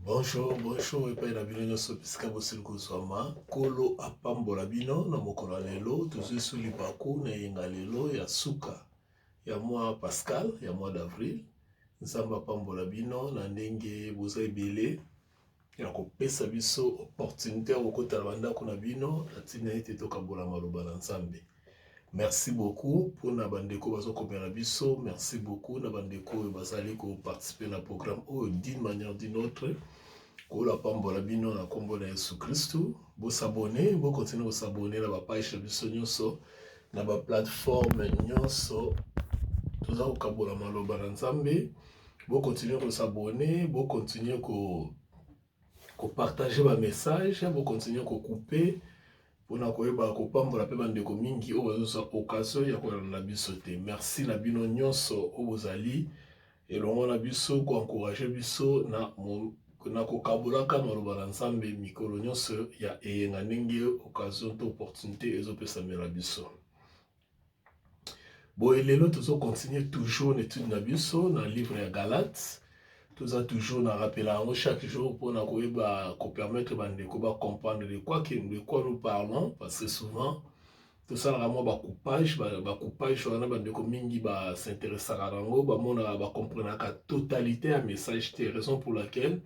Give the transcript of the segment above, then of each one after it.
Bonjour, bonjour, et pas la bino nyonso pisika bosili kozwama kolo apambola bino na mokolo ya lelo tozwi su libaku na yenga lelo ya suka ya mwa Pascal ya mois d'avril. Nzambe apambola bino na ndenge boza ebele ya kopesa biso opportunité ya kokotala bandako na bino na ntina ete tokabola maloba na Nzambe. Merci beaucoup pour na bandeko bazo komela biso, merci beaucoup na bandeko oyo bazali ko participer na programme oyo d'une manière d'une autre. Kola pambola bino na kombo na Yesu Kristu, bo s'abonner, bo continuer ko s'abonner na ba page na biso nyonso na ba plateforme nyonso toza ko kabola maloba na Nzambe, bo continuer ko s'abonner, bo continuer ko partager ba message, bo continuer ko couper pona koyeba ko pambola pe bandeko mingi o bazo occasion ya kolanda biso te. Merci na bino nyonso o bozali elongo na biso ko encourager biso na kokabolaka maloba na Nzambe mikolo nyonso ya eyenga ndenge occasion to opportunité ezopesamela biso. Boye lelo tozo continuer toujours l'étude na biso na livre ya Galates. Toza toujours na rappela yango chaque jour pour na koyeba ko permettre bandeko ba comprendre de quoi nous parlons, parce que souvent tout ça vraiment ba coupage wana bandeko mingi ba s'intéressera nango ba mona ba comprendre la totalité à message, c'est raison pour laquelle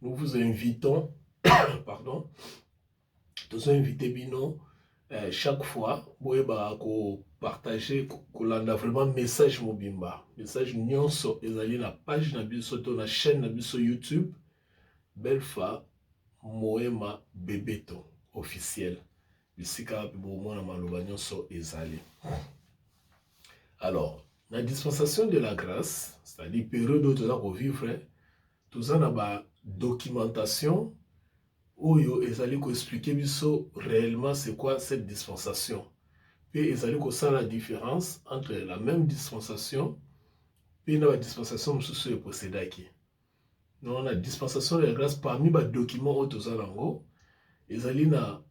nous vous invitons pardon, tous inviter bino chaque fois boyeba ko partager ko landa vraiment message mobimba, message nyonso ezali na page na biso to na chaîne na biso YouTube Belfa Moema Bebeto officiel bisika bo mona maloba nyonso ezali. Alors la dispensation de la grâce, c'est-à-dire période où tu dois revivre, tout na ba documentation oyo ezali ko expliquer biso réellement c'est quoi cette dispensation. Puis ezali ko ça la différence entre la même dispensation et la dispensation mosusu précédente. Non, la dispensation de la grâce parmi ba documents oyo tozalango ezali na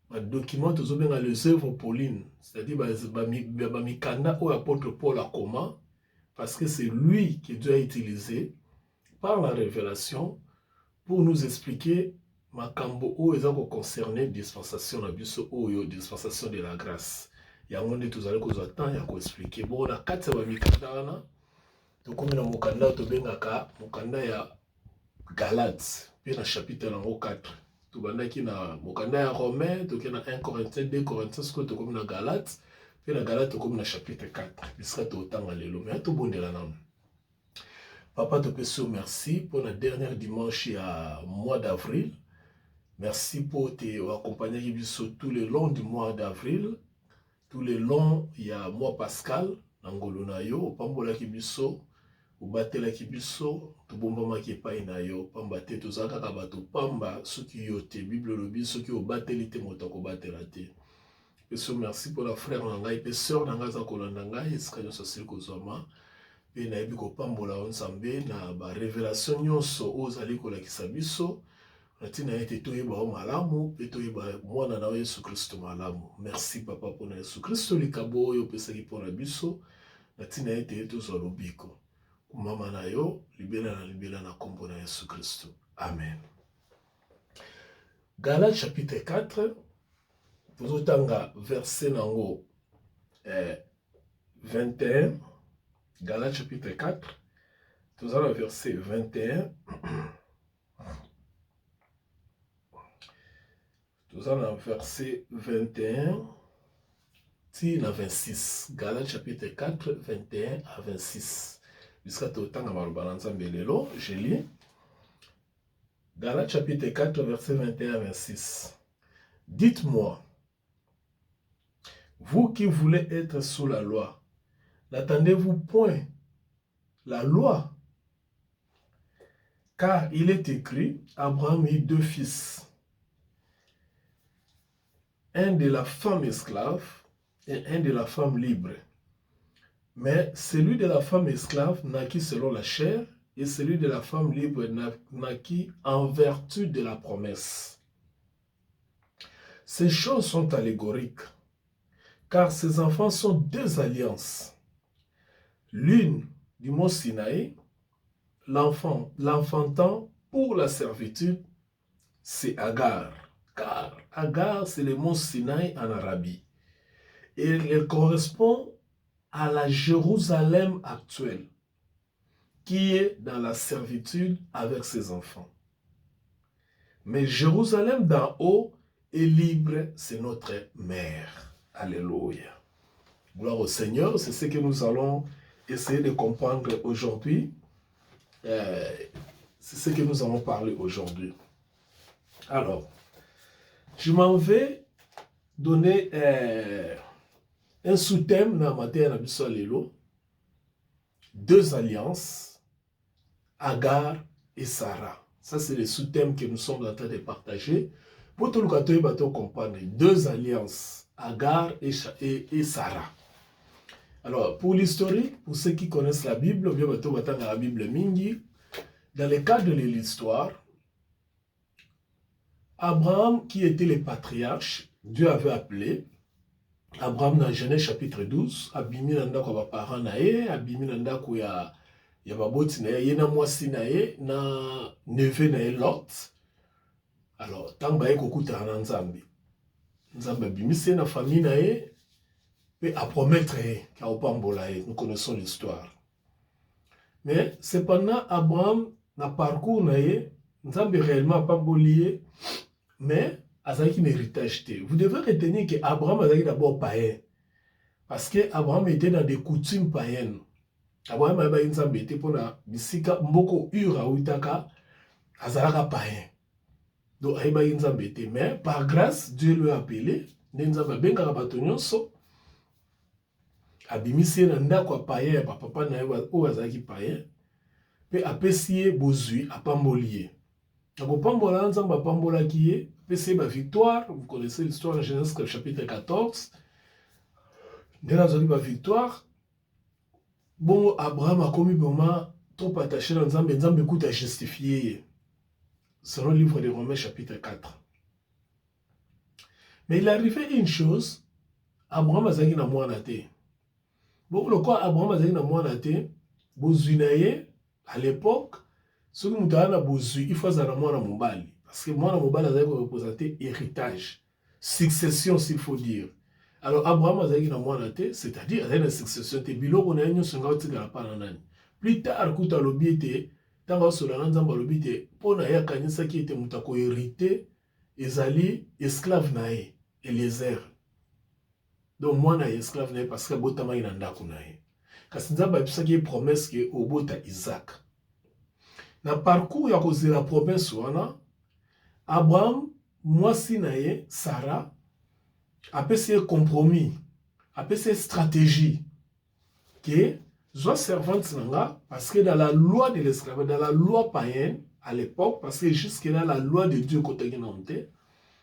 ba documents tozobenga les œuvres Pauline, c'est-à-dire ba mikanda oyo apôtre Paul a commun, parce que c'est lui qui doit utiliser par la révélation pour nous expliquer makambo oyo eza ko concerner dispensation na biso oyo dispensation de la grâce. Yango nde tozali kozwa temps ya ko expliquer. Bon na kati ya ba mikanda wana tokomi na mokanda tobengaka mokanda ya Galates pe na chapitre nango 4. Tobandaki na mokanda ya Romain, toke na 1 Corinthiens, 2 Corinthiens, ko tokomi na Galates pe na Galates tokomi na chapitre 4. Bisika totanga lelo mais tobondela nanu. Papa, te pèse merci pour la dernière dimanche à mois d'avril. Merci pour t'accompagner tout le long du mois d'avril. Tout le long, il y a mois Pascal, Nangoluna yo, Pambola Kibiso, Ubatela Kibiso, Tubomba Kipai na yo, Pambate, Tozaka Kabato, Pamba, ceux qui yote, Bible Lobi, ceux qui ont batté te motako batelate. Pèse merci pour la frère Nangai, Pèseur Nangaza Kolandangai, Eskanyo Sassil Kozoma. Et na yebi ko pambola Nzambe na ba révélation nyonso ozali ko lakisa biso na tina ete toyeba o malamu pe toyeba mwana na Yesu Kristo malamu. Merci papa pour Yesu Kristo likabo oyo pesaki pour na biso na tina ete tozwa lobiko kumama na yo libela na kombo na Yesu Kristo. Amen. Galates chapitre 4 tozotanga verset nango 21. Galates chapitre 4, nous allons verset 21. Nous allons verset 21 à 26. Galates chapitre 4, 21 à 26. Jusqu'à tout le temps, je lis. Galates chapitre 4, verset 21 à 26. Dites-moi, vous qui voulez être sous la loi, n'attendez-vous point la loi? Car il est écrit, Abraham eut 2 fils, un de la femme esclave et un de la femme libre. Mais celui de la femme esclave naquit selon la chair et celui de la femme libre naquit en vertu de la promesse. Ces choses sont allégoriques, car ces enfants sont 2 alliances. L'une du mont Sinaï, l'enfantant pour la servitude, c'est Agar. Car Agar, c'est le mont Sinaï en Arabie. Et elle correspond à la Jérusalem actuelle, qui est dans la servitude avec ses enfants. Mais Jérusalem d'en haut est libre, c'est notre mère. Alléluia. Gloire au Seigneur, c'est ce que nous allons essayer de comprendre aujourd'hui. C'est ce que nous allons parler aujourd'hui. Alors, je m'en vais donner un sous-thème dans ma terre, deux alliances, Agar et Sarah. Ça, c'est le sous-thème que nous sommes en train de partager. Pour tout le monde comprendre, deux alliances, Agar et Sarah. Alors, pour l'historique, pour ceux qui connaissent la Bible, bien dans la Bible Mingi, dans le cadre de l'histoire, Abraham, qui était le patriarche, Dieu avait appelé Abraham dans Genèse chapitre 12, abimi nanda kwa bapara na ye, abimi nanda kwa ya baboti na ye, na mwasi na ye, na neve na ye Lot. Alors, tant ba ye kokuta na Nzambe. Nzambe abimisi na famille na ye, pe a promettre ye, ka opambola ye. Nous connaissons l'histoire. Mais cependant, Abraham na parcours na ye, Nzambe réellement apamboli ye, mais azaki un héritage. Vous devez retenir que Abraham azaki d'abord païen. Parce que Abraham était dans des coutumes païennes. Abraham avait une Nzambe était pour la bisika mboko ura uitaka azalaka païen. Donc il avait une Nzambe était, mais par grâce Dieu lui a appelé, Nzambe benga bato nyonso abimisi na ndako païen pa papa na o azaki païen. Pe apesi bozui apambolié. Donc pambola Nzambe apambola qui est c'est ma victoire, vous connaissez l'histoire de Genèse chapitre 14. Dès la ma victoire, bon, Abraham a commis moment trop attaché dans Nzambe, Nzambe écoute à justifier. Selon le livre de Romains chapitre 4. Mais il arrivait une chose, Abraham a zaki na mwana te. Bon, le quoi Abraham a zaki na mwana te, bozuinaye à l'époque, ce que nous avons besoin, il faut zana mwana mobali. Parce que moi, mon bal a représenté héritage, succession, s'il faut dire. Alors, Abraham a dit c'est-à-dire, il y a une succession. Plus tard, quand il a été, tant que cela n'a pas été, pour qu'il y qui était moutako hérité, Ezali, esclave nae, Eliezer. Donc, moi, je suis esclave nae parce que Botama il en a kunae. Parce que Nzamba a dit promesse que au Bota Isaac. Dans le parcours, il y a causé la promesse, Abraham, moi si nae, Sarah, a fait un compromis, a fait une stratégie, que soit servante nanga, parce que dans la loi de l'esclavage, dans la loi païenne, à l'époque, parce que jusque-là, la loi de Dieu côté Guinante,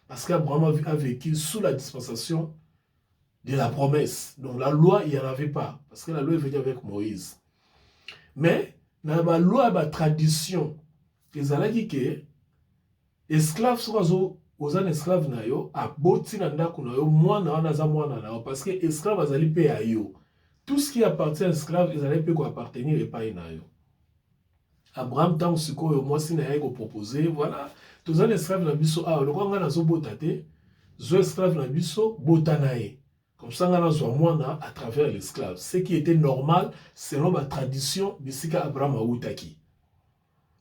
parce qu'Abraham a vécu sous la dispensation de la promesse. Donc la loi, il n'y en avait pas, parce que la loi est venue avec Moïse. Mais, dans la loi, la tradition, ils ont dit que esclave sozo ozana esclave na yo aboti na ndako na yo mwana wana za mwana na yo parce que esclave azali pe ya yo tout ce qui appartient à esclave ezali pe ko appartenir epai na yo. Abraham tant sikoyo mwasi na ye ko proposer voilà tozana esclave na biso a lokwa nga na zo bota te zo esclave na biso bota na ye comme ça nga na zo mwana à travers l'esclave ce qui était normal selon la tradition bisika Abraham autaki.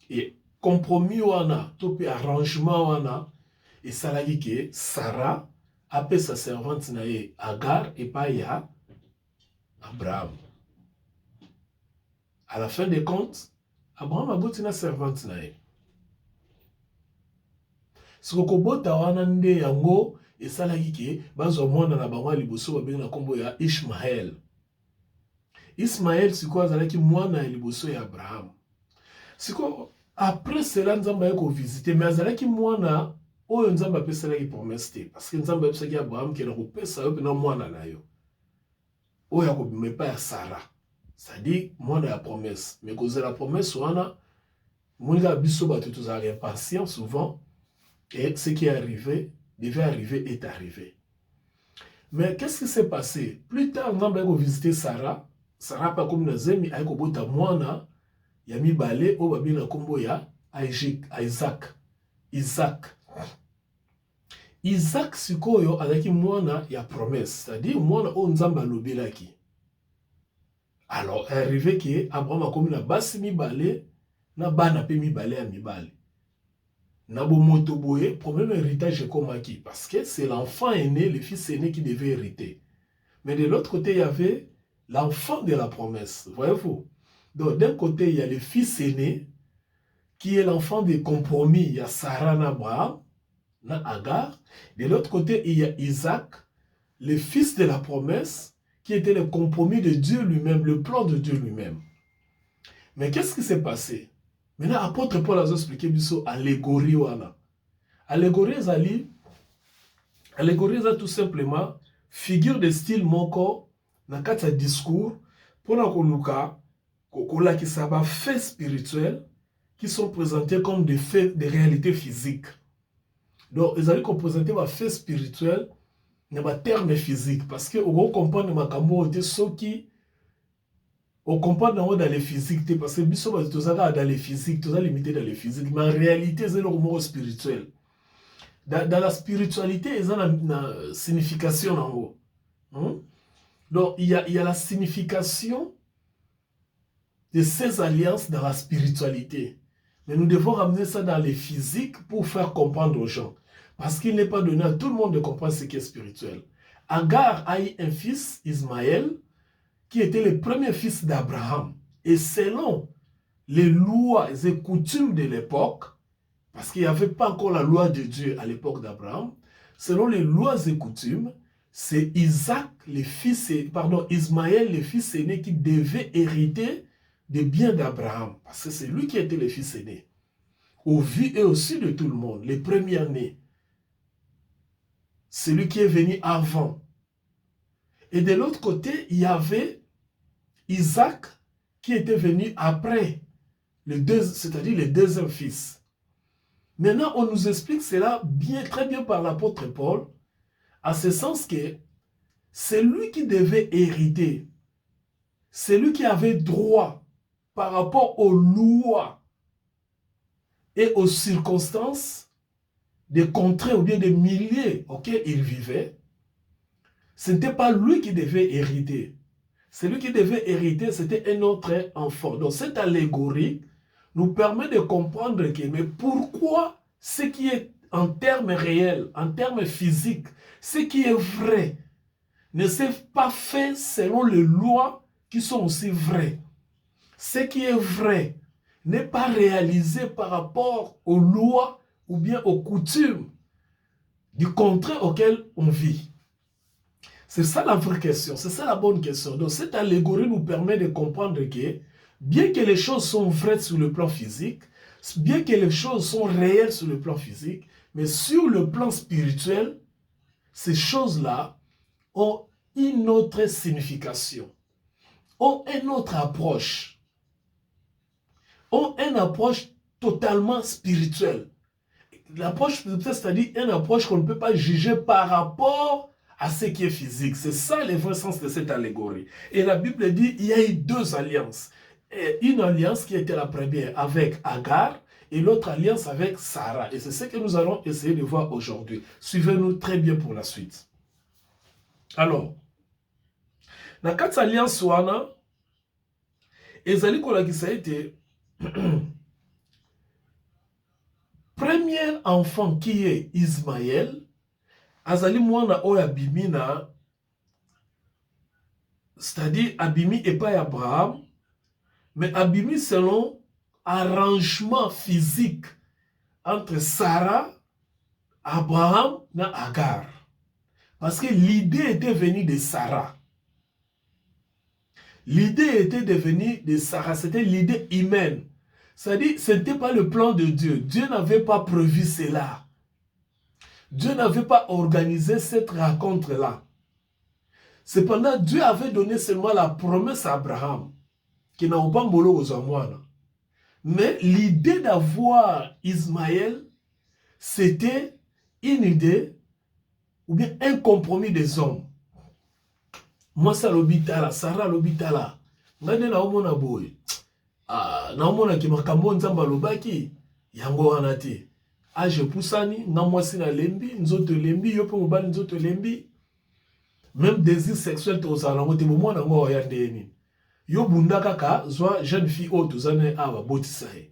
Et compromis wana, topi arrangement wana, et ça l'a dit que Sarah appelle sa servante nae Agar et pas ya Abraham. À la fin des comptes, Abraham a boti na servante nae. Ce que bota wana nde yango et ça l'a dit que bazo mwana na bango liboso ba benga kombo ya Ishmael. Ismaël c'est quoi zalaki mwana liboso ya Abraham. C'est quoi après cela, Nzamba a visité, mais azalaki mwana oyo Nzamba apeselaki promesse te parce que Nzamba apesaki Abraham ke na kopesa yo pena mwana na yo oyo akobima epai ya Sarah, c'est-à-dire mwana ya promesse. Mais kozela promesse wana monika biso bato tozalaka impatient souvent et ce qui est arrivé devait arriver est arrivé. Mais qu'est-ce qui s'est passé? Plus tard, Nzamba a visité Sarah. Sarah pas comme na zemi a kobota mwana ya mibale o babi na kombo ya à Isaac. Isaac sikoyo azaki mwana ya promesse, c'est-à-dire mwana o nzambe alobelaki. Alors arrivé que Abraham a komi na basi mibale na bana pe mibale ya mibale. Na bo moto boye problème héritage komaki parce que c'est l'enfant aîné, le fils aîné qui devait hériter. Mais de l'autre côté il y avait l'enfant de la promesse, voyez-vous. Donc d'un côté il y a le fils aîné qui est l'enfant des compromis, il y a Sarah na Abraham na Agar. De l'autre côté il y a Isaac, le fils de la promesse, qui était le compromis de Dieu lui-même, le plan de Dieu lui-même. Mais qu'est-ce qui s'est passé? Maintenant, apôtre Paul a expliqué biso allégorie wana. Allégorie c'est tout simplement figure de style moko na kati ya discours pour na koluka kokola ki sa ba faits spirituels qui sont présentés comme des faits, des réalités physiques. Donc, ils allaient présenter des faits spirituels dans les termes physiques. Parce que on comprend que ceux qui on comprend dans les physiques. Parce que tous dans les physiques, tous limité dans les physiques. Mais en réalité, c'est le mot spirituel. Dans la spiritualité, il y a une signification en haut. Donc, il y a la signification de ces alliances dans la spiritualité. Mais nous devons ramener ça dans les physiques pour faire comprendre aux gens. Parce qu'il n'est pas donné à tout le monde de comprendre ce qui est spirituel. Agar a eu un fils, Ismaël, qui était le premier fils d'Abraham. Et selon les lois et coutumes de l'époque, parce qu'il n'y avait pas encore la loi de Dieu à l'époque d'Abraham, selon les lois et coutumes, c'est Isaac, Ismaël, le fils aîné, qui devait hériter des biens d'Abraham. Parce que c'est lui qui était le fils aîné. Au vu et aussi de tout le monde, les premiers-nés. Celui qui est venu avant. Et de l'autre côté, il y avait Isaac qui était venu après, c'est-à-dire le deuxième fils. Maintenant, on nous explique cela très bien par l'apôtre Paul, à ce sens que c'est lui qui devait hériter. C'est lui qui avait droit par rapport aux lois et aux circonstances des contrées ou bien des milliers auxquels il vivait. Ce n'était pas lui qui devait hériter. Celui qui devait hériter, c'était un autre enfant. Donc cette allégorie nous permet de comprendre que, mais pourquoi ce qui est en termes réels, en termes physiques, ce qui est vrai, ne s'est pas fait selon les lois qui sont aussi vraies. Ce qui est vrai n'est pas réalisé par rapport aux lois ou bien aux coutumes du contrée auquel on vit. C'est ça la vraie question, c'est ça la bonne question. Donc cette allégorie nous permet de comprendre que, bien que les choses sont vraies sur le plan physique, bien que les choses sont réelles sur le plan physique, mais sur le plan spirituel, ces choses-là ont une autre signification, ont une autre approche, ont une approche totalement spirituelle. L'approche spirituelle, c'est-à-dire une approche qu'on ne peut pas juger par rapport à ce qui est physique. C'est ça le vrai sens de cette allégorie. Et la Bible dit qu'il y a eu deux alliances. Et une alliance qui était la première avec Agar et l'autre alliance avec Sarah. Et c'est ce que nous allons essayer de voir aujourd'hui. Suivez-nous très bien pour la suite. Alors, dans cette alliance, ezali kolakisa ete premier enfant qui est Ismaël, azali mwana oyo abimi na, c'est-à-dire abimi epai Abraham, mais abimi selon arrangement physique entre Sarah, Abraham et Agar. Parce que l'idée était venue de Sarah. L'idée était devenue de Sarah, c'était l'idée humaine. C'est-à-dire, ce n'était pas le plan de Dieu. Dieu n'avait pas prévu cela. Dieu n'avait pas organisé cette rencontre-là. Cependant, Dieu avait donné seulement la promesse à Abraham, qui n'a pas mbolo aux amoines. Mais l'idée d'avoir Ismaël, c'était une idée, ou bien un compromis des hommes. Moi, ça l'obitala, Sarah l'obitala. Ngane na omona boy. Na omona ki makambo nzamba lobaki. yango wana te. Age pusani, nga mwasi na lembi, nzoto lembi, yo pe mobali nzoto lembi. Même désir sexuel tozala nango te bomwana ngo oya ndeni. Yo bunda kaka zwa jeune fille o tozane aba botisa ye.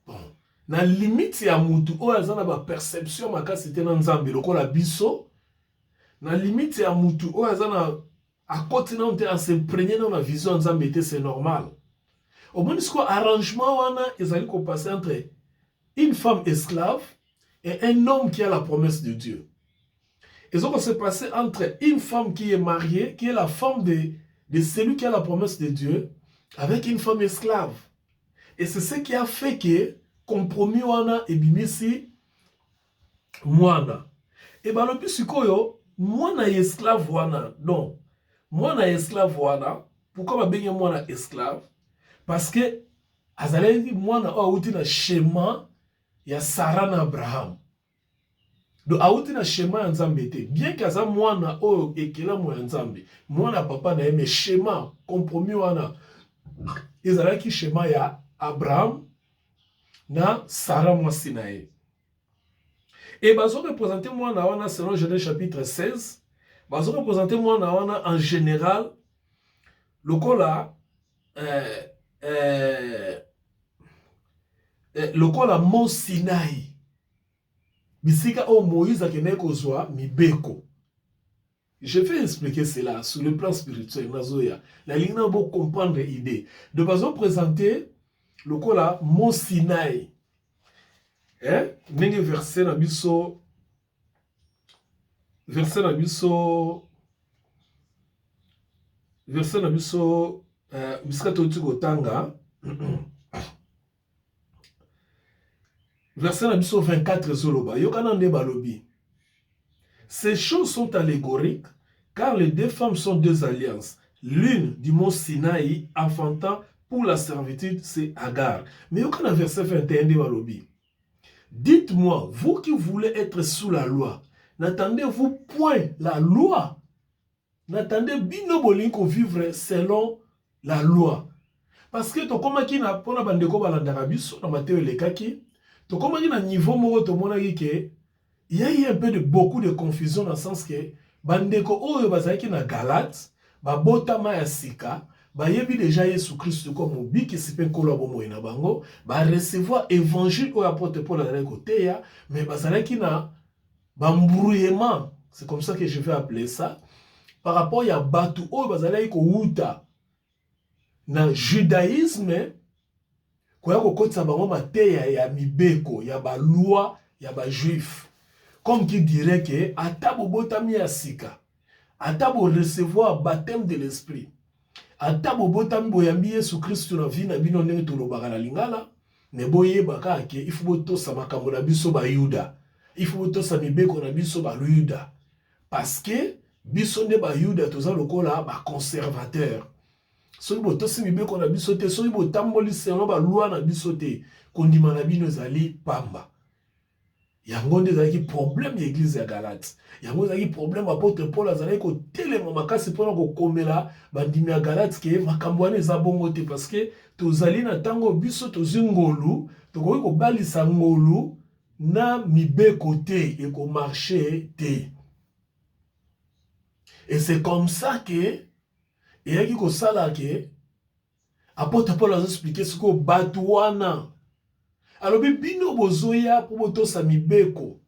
Bon, na limite ya mutu oyo azana ba perception makasi te na nzambe lokola biso. Na limite ya mutu oyo azana akoti na onte s'imprégner na vision nzambe te, c'est normal. Au moins ce arrangement wana ezali ko passer entre une femme esclave et un homme qui a la promesse de Dieu. Et ça va se passer entre une femme qui est mariée, qui est la femme de celui qui a la promesse de Dieu, avec une femme esclave. Et c'est ce qui a fait que compromis wana et bimisi mwana. Et bien le plus sikoyo, mwana esclave wana. Non, mwana esclave wana. Pourquoi ma benye mwana esclave? Parce que azaleli mwana o outi na schéma ya Sarah na Abraham. Donc auti na schéma ya nzambe te. Bien kaza mwana o ekela mo ya nzambe. Mwana papa na yeme schéma compromis wana. Ezalaki schéma ya Abraham na Sarah mwasi na ye. Et bazo représenter mwana wana selon Genèse chapitre 16. Bazo représenter mwana wana en général lokola lokola Mont Sinaï. Bisika o Moïse akene kozwa mibeko. Je vais expliquer cela sur le plan spirituel. Nazoya. La ligne n'a pas comprendre l'idée. De façon présenter lokola Mont Sinaï. Nenge verset na biso. Verset na biso. Verset na biso. Bisika toti kotanga. Verset na biso 24 zoloba. Yokana nde balobi. Ces choses sont allégoriques, car les deux femmes sont deux alliances. L'une du mont Sinaï, enfantant pour la servitude, c'est Agar. Mais yokana verset 21 de balobi. Dites-moi, vous qui voulez être sous la loi, n'attendez-vous point la loi? N'attendez bino bolinko vivre selon la loi. Parce que to komaki na pona bandeko balandaka biso na Matthieu lekaki. Donc, comme on a un niveau il y a eu un peu de beaucoup de confusion dans le sens que bandeko oyo bazaki na Galate, ba botama ya sika, ba yebi déjà Yesu Christ comme obiki sipe nkolo abomo ina bango, ba recevoir évangile oyo apôtre Paul a côté ya, mais bazalaki na ba mbrouillement, c'est comme ça que je vais appeler ça, par rapport ya batu oyo bazalaki ko uta na judaïsme. Kwa yako kotsa bango mateya ya mibeko, ya ba loi, ya ba juif. Comme qui dirait que, atabo botami ya sika, atabo recevoir baptême de l'esprit, atabo botami boyambi Yesu Christ na vie na bino ndenge tolobaka na lingala, ne boyebaka ke, il faut botosa makambo na biso ba Yuda. Il faut botosa mibeko na biso ba Yuda. Parce que, biso nde ba Yuda toza lokola ba conservateur. Soki botosi mibeko na biso te, soki botamboli selon ba loi na biso te, kondima na bino ezali pamba. Yango nde ezalaki problème ya église ya Galate. Yango ezalaki problème apôtre Paul azalaki kotelema makasi mpona kokomela bandimi ya Galate ke makambo wana eza bongo te, parce que tozali na ntango biso tozwi ngolu, tokoki kobalisa ngolu na mibeko te ekomarche te. Et c'est comme ça que et yaki ko sala ke apôtre Paul a expliqué ce que batouana. Alors bino bozoya pour boto sa mibeko.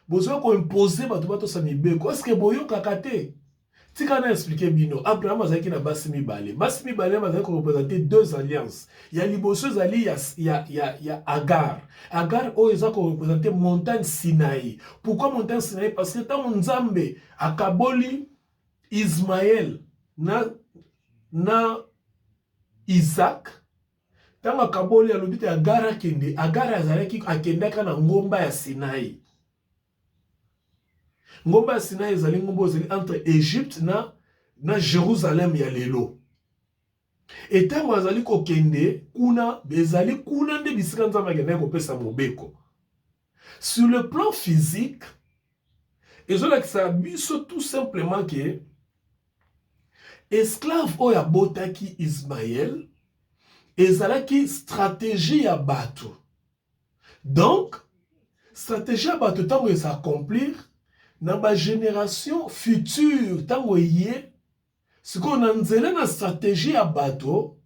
Bozoya ko imposer bato sa mibeko. Est-ce que boyo kakate? Tika na expliquer bino. Abraham azaki na basi mibale. Basi mibale azaki ko représenter deux alliances. Ya liboso zali ya Agar. Agar o ezaki ko représenter montagne Sinaï. Pourquoi montagne Sinaï? Parce que tant Nzambe akaboli Ismaël na Isaac, tanga kaboli alobite Agara kende, Agara azalaki akendaka na ngomba ya Sinaï. Ngomba ya Sinaï ezali ngomba ezali entre Égypte na Jérusalem ya lelo. Et tango azali ko kende kuna bezali kuna nde bisika nzambe akendaka kopesa mobeko. Sur le plan physique, ezolakisa biso tout simplement que esclave oya botaki Ismaël ezalaki stratégie ya bato. Donc, stratégie ya bato tango s'accomplir na ba génération future tango yé, sikoyo na nzela na stratégie ya bato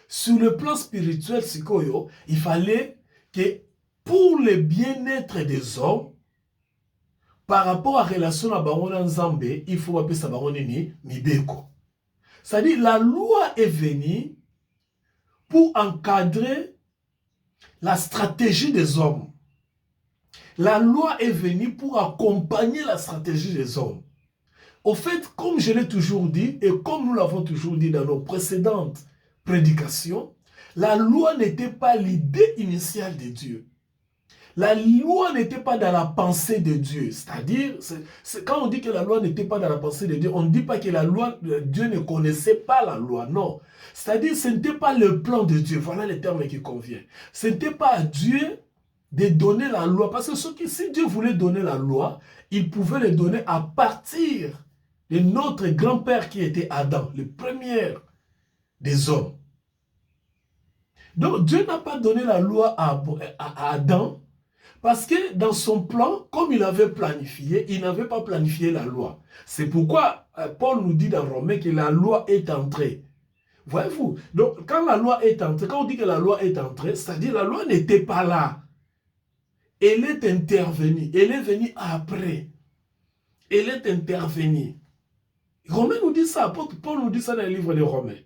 sur le plan spirituel sikoyo, il fallait que pour le bien-être des hommes, par rapport à la relation à Baron Nzambe, il faut appeler ça Baron Nini Mibeko. C'est-à-dire la loi est venue pour encadrer la stratégie des hommes. La loi est venue pour accompagner la stratégie des hommes. Au fait, comme je l'ai toujours dit, et comme nous l'avons toujours dit dans nos précédentes prédications, la loi n'était pas l'idée initiale de Dieu. La loi n'était pas dans la pensée de Dieu. C'est-à-dire, quand on dit que la loi n'était pas dans la pensée de Dieu, on ne dit pas que la loi, Dieu ne connaissait pas la loi, non. C'est-à-dire, ce n'était pas le plan de Dieu. Voilà le terme qui convient. Ce n'était pas à Dieu de donner la loi. Parce que si Dieu voulait donner la loi, il pouvait le donner à partir de notre grand-père qui était Adam, le premier des hommes. Donc, Dieu n'a pas donné la loi à Adam, parce que dans son plan, comme il avait planifié, il n'avait pas planifié la loi. C'est pourquoi Paul nous dit dans Romains que la loi est entrée. Voyez-vous? Donc, quand la loi est entrée, quand on dit que la loi est entrée, c'est-à-dire la loi n'était pas là. Elle est intervenue. Elle est venue après. Elle est intervenue. Romains nous dit ça. Paul nous dit ça dans le livre de Romains.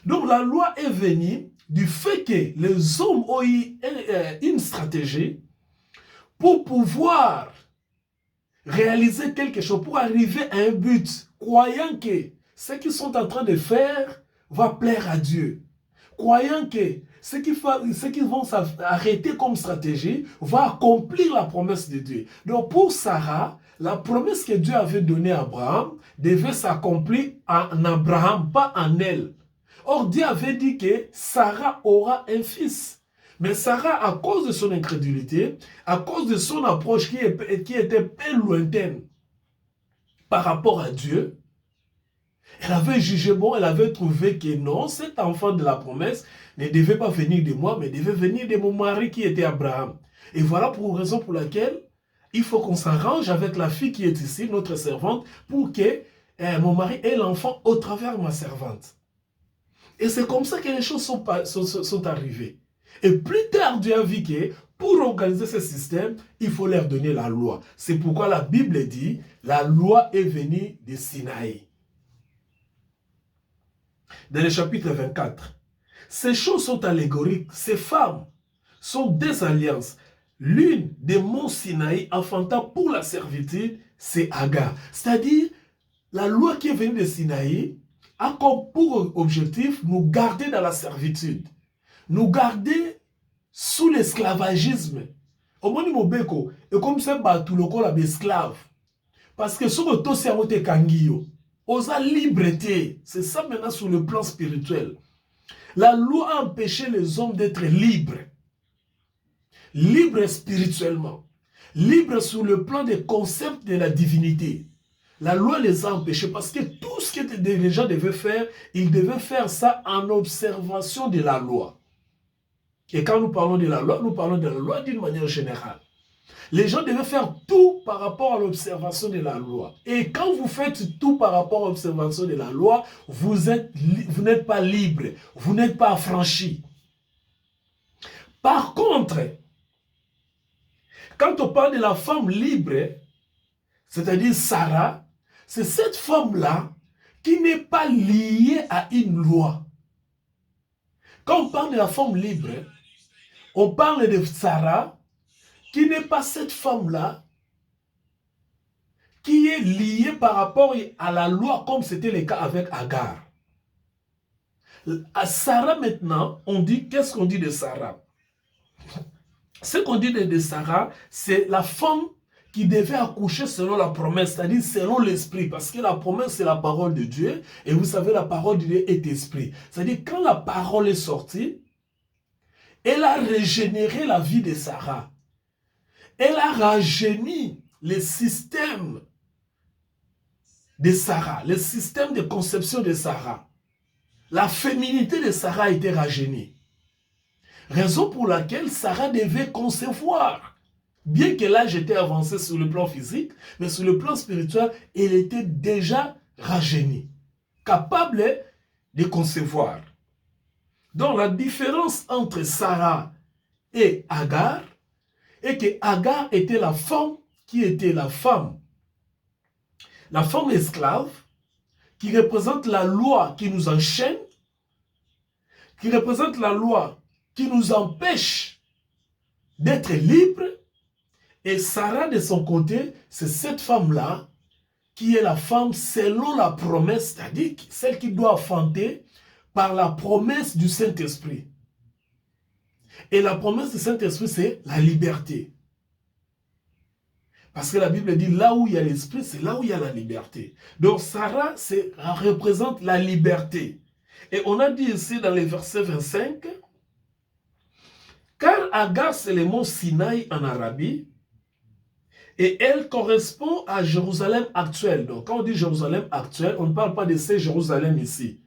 Donc, la loi est venue du fait que les hommes ont eu une stratégie pour pouvoir réaliser quelque chose, pour arriver à un but, croyant que ce qu'ils sont en train de faire va plaire à Dieu. Croyant que ce qu'ils vont arrêter comme stratégie va accomplir la promesse de Dieu. Donc pour Sarah, la promesse que Dieu avait donnée à Abraham devait s'accomplir en Abraham, pas en elle. Or Dieu avait dit que Sarah aura un fils. Mais Sarah, à cause de son incrédulité, à cause de son approche qui était peu lointaine par rapport à Dieu, elle avait jugé bon, elle avait trouvé que non, cet enfant de la promesse ne devait pas venir de moi, mais devait venir de mon mari qui était Abraham. Et voilà pour raison pour laquelle il faut qu'on s'arrange avec la fille qui est ici, notre servante, pour que mon mari ait l'enfant au travers de ma servante. Et c'est comme ça que les choses sont arrivées. Et plus tard, Dieu a vu que pour organiser ce système, il faut leur donner la loi. C'est pourquoi la Bible dit, la loi est venue de Sinaï. Dans le chapitre 24, ces choses sont allégoriques. Ces femmes sont des alliances. L'une des monts Sinaï enfanta pour la servitude, c'est Agar. C'est-à-dire, la loi qui est venue de Sinaï a comme pour objectif nous garder dans la servitude. Nous garder sous l'esclavagisme. Au moins, Mobeko, et comme ça, tout le corps esclave. Parce que ce que tout c'est à Kangio, osa liberté. C'est ça maintenant sur le plan spirituel. La loi a empêché les hommes d'être libres. Libres spirituellement. Libres sur le plan des concepts de la divinité. La loi les a empêchés parce que tout ce que les gens devaient faire, ils devaient faire ça en observation de la loi. Et quand nous parlons de la loi, nous parlons de la loi d'une manière générale. Les gens devaient faire tout par rapport à l'observation de la loi. Et quand vous faites tout par rapport à l'observation de la loi, vous n'êtes pas libre, vous n'êtes pas affranchi. Par contre, quand on parle de la femme libre, c'est-à-dire Sarah, c'est cette femme-là qui n'est pas liée à une loi. Quand on parle de la femme libre, on parle de Sarah, qui n'est pas cette femme-là, qui est liée par rapport à la loi, comme c'était le cas avec Agar. À Sarah maintenant, on dit, qu'est-ce qu'on dit de Sarah? Ce qu'on dit de Sarah, c'est la femme qui devait accoucher selon la promesse, c'est-à-dire selon l'esprit, parce que la promesse, c'est la parole de Dieu, et vous savez, la parole de Dieu est esprit. C'est-à-dire, quand la parole est sortie, elle a régénéré la vie de Sarah. Elle a rajeuni le système de Sarah, le système de conception de Sarah. La féminité de Sarah a été rajeunie. Raison pour laquelle Sarah devait concevoir. Bien que l'âge était avancé sur le plan physique, mais sur le plan spirituel, elle était déjà rajeunie, capable de concevoir. Donc la différence entre Sarah et Agar est que Agar était la femme qui était la femme esclave, qui représente la loi qui nous enchaîne, qui représente la loi qui nous empêche d'être libres. Et Sarah, de son côté, c'est cette femme-là qui est la femme selon la promesse, c'est-à-dire celle qui doit enfanter par la promesse du Saint-Esprit. Et la promesse du Saint-Esprit, c'est la liberté. Parce que la Bible dit, là où il y a l'Esprit, c'est là où il y a la liberté. Donc Sarah, représente la liberté. Et on a dit ici dans les versets 25, car Agar, c'est le mont Sinaï en Arabie, et elle correspond à Jérusalem actuelle. Donc quand on dit Jérusalem actuelle, on ne parle pas de ces Jérusalem ici.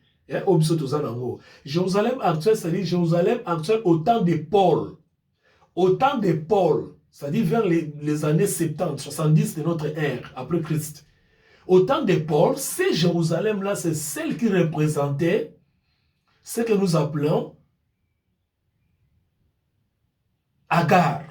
Jérusalem actuelle, c'est-à-dire Jérusalem actuelle au temps de Paul. Au temps de Paul, c'est-à-dire vers les années 70, 70 de notre ère, après Christ. Au temps de Paul, ces Jérusalem-là, c'est celle qui représentait ce que nous appelons Agar.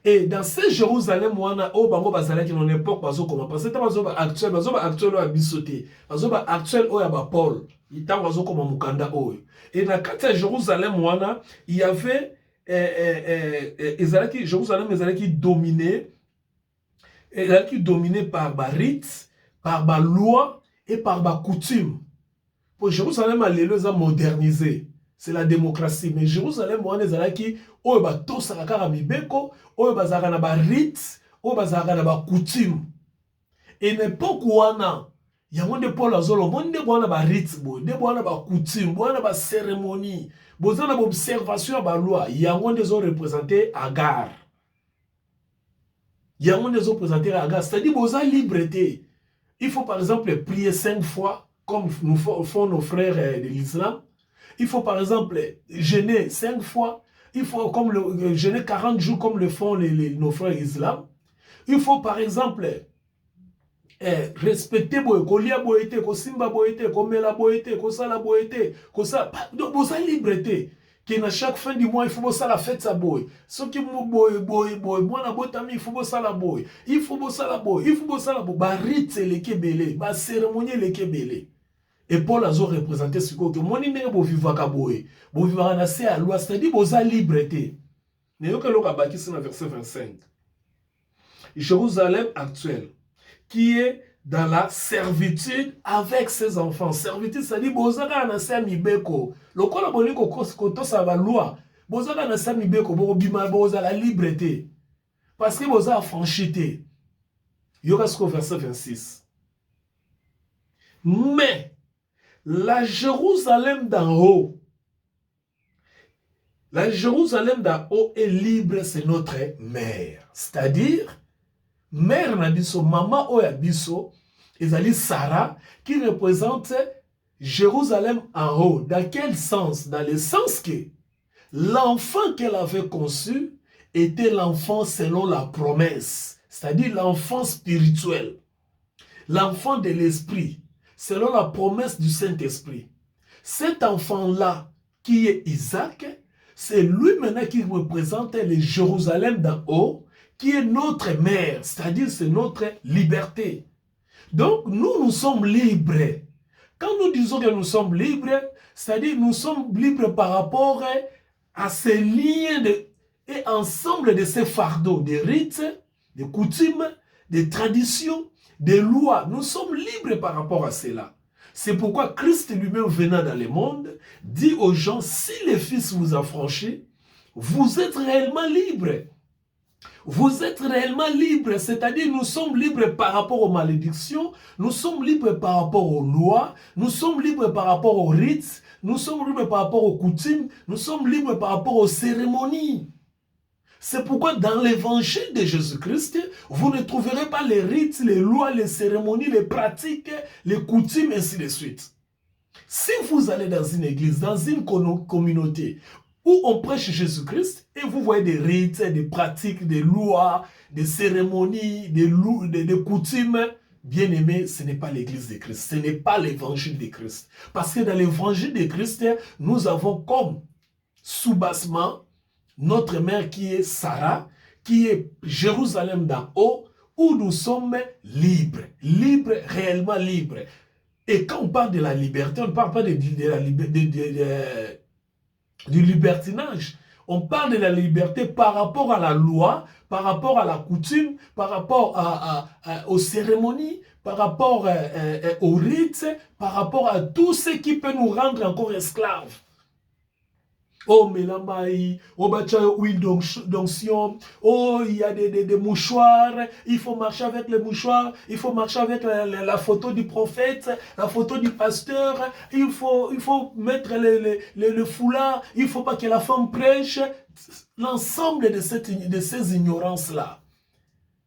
Et dans ces Jérusalem, on a au bango bazala qui n'en époque pas comment parce que bazoba actuel au abisoté, bazoba actuel au yaba Paul, il t'a bazo comme mukanda o. Et dans quatre Jérusalem, il y avait Jérusalem qui dominé par ba rite, par ba loi et par ba coutume. Pour Jérusalem, les a modernisé. C'est la démocratie. Mais Jérusalem, on est qui oyo ba to sakaka mibeko, oyo bazaka na ba rite, oyo bazaka na ba coutume. Et n'importe quoi il y a monde Paul azolo, monde bona ba rite bo, de bona ba coutume, bona ba cérémonie, bozana ba observation ba loi, il y a monde zo représenter Agar. Il y a monde zo représenter Agar, c'est-à-dire boza liberté. Il faut par exemple prier 5 fois comme nous font nos frères de l'islam. Il faut par exemple jeûner 5 fois. Il faut jeûner 40 jours comme le font nos frères islam. Il faut par exemple respecter kolia boyete, kosimba boyete, komela boyete, kosala boyete, kosala. Donc vous avez liberté. À chaque fin du mois, il faut ça la fête sa boy. Ceux qui boy, moi na botami, il faut ça la boy. Il faut ça la boy. Il faut ça la boy. Ba rite le kebele, ba cérémonie le kebele. Et Paul a représenté ce que mon numéro bo vivaka boy, bo vivaka na se à loi, c'est-à-dire boza liberté. Néo que l'on a bâti sur le verset 25. Jérusalem actuelle, qui est dans la servitude avec ses enfants. Servitude, c'est-à-dire bozaka na se mibeko. Le kola boniko koto sa ba loi, bozaka na se mibeko, bo bima boza la liberté. Parce que boza affranchité. Yokasko verset 26. Mais la Jérusalem d'en haut, la Jérusalem d'en haut est libre, c'est notre mère. C'est-à-dire, mère Nabiso, maman Oyabiso, ezali Sarah, qui représente Jérusalem en haut. Dans quel sens? Dans le sens que l'enfant qu'elle avait conçu était l'enfant selon la promesse, c'est-à-dire l'enfant spirituel, l'enfant de l'esprit, selon la promesse du Saint-Esprit. Cet enfant-là, qui est Isaac, c'est lui maintenant qui représente le Jérusalem d'en haut, qui est notre mère, c'est-à-dire c'est notre liberté. Donc, nous sommes libres. Quand nous disons que nous sommes libres, c'est-à-dire nous sommes libres par rapport à ces liens et ensemble de ces fardeaux, des rites, des coutumes, des traditions, des lois. Nous sommes libres par rapport à cela. C'est pourquoi Christ lui-même venant dans le monde, dit aux gens, si le Fils vous a franchi, vous êtes réellement libres. Vous êtes réellement libres, c'est-à-dire nous sommes libres par rapport aux malédictions, nous sommes libres par rapport aux lois, nous sommes libres par rapport aux rites, nous sommes libres par rapport aux coutumes, nous sommes libres par rapport aux cérémonies. C'est pourquoi dans l'évangile de Jésus-Christ, vous ne trouverez pas les rites, les lois, les cérémonies, les pratiques, les coutumes, ainsi de suite. Si vous allez dans une église, dans une communauté où on prêche Jésus-Christ et vous voyez des rites, des pratiques, des lois, des cérémonies, des coutumes, bien aimé, ce n'est pas l'église de Christ, ce n'est pas l'évangile de Christ. Parce que dans l'évangile de Christ, nous avons comme sous-bassement notre mère qui est Sarah, qui est Jérusalem d'en haut, où nous sommes libres, réellement libres. Et quand on parle de la liberté, on ne parle pas du libertinage. On parle de la liberté par rapport à la loi, par rapport à la coutume, par rapport aux cérémonies, par rapport aux rites, par rapport à tout ce qui peut nous rendre encore esclaves. Oh, Mélambaï, oh, huile d'onction, oh, il y a des mouchoirs, il faut marcher avec les mouchoirs, il faut marcher avec la photo du prophète, la photo du pasteur, il faut mettre le foulard, il ne faut pas que la femme prêche. L'ensemble de ces ignorances-là,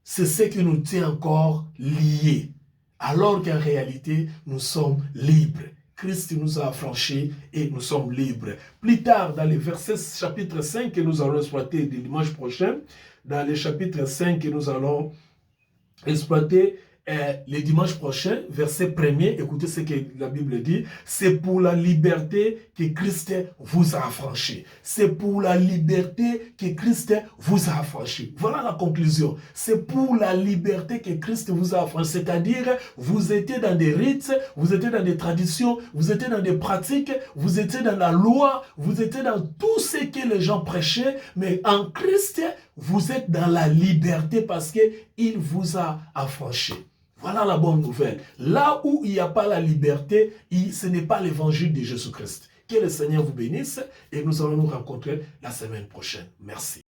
c'est ce qui nous tient encore liés, alors qu'en réalité, nous sommes libres. Christ nous a affranchis et nous sommes libres. Plus tard, dans les versets chapitre 5 que nous allons exploiter le dimanche prochain, dans les chapitres 5 que nous allons exploiter le dimanche prochain, verset 1er, écoutez ce que la Bible dit, c'est pour la liberté que Christ vous a affranchis. C'est pour la liberté que Christ vous a affranchis. Voilà la conclusion. C'est pour la liberté que Christ vous a affranchis. C'est-à-dire, vous étiez dans des rites, vous étiez dans des traditions, vous étiez dans des pratiques, vous étiez dans la loi, vous étiez dans tout ce que les gens prêchaient, mais en Christ, vous êtes dans la liberté parce qu'il vous a affranchis. Voilà la bonne nouvelle. Là où il n'y a pas la liberté, ce n'est pas l'évangile de Jésus-Christ. Que le Seigneur vous bénisse et nous allons nous rencontrer la semaine prochaine. Merci.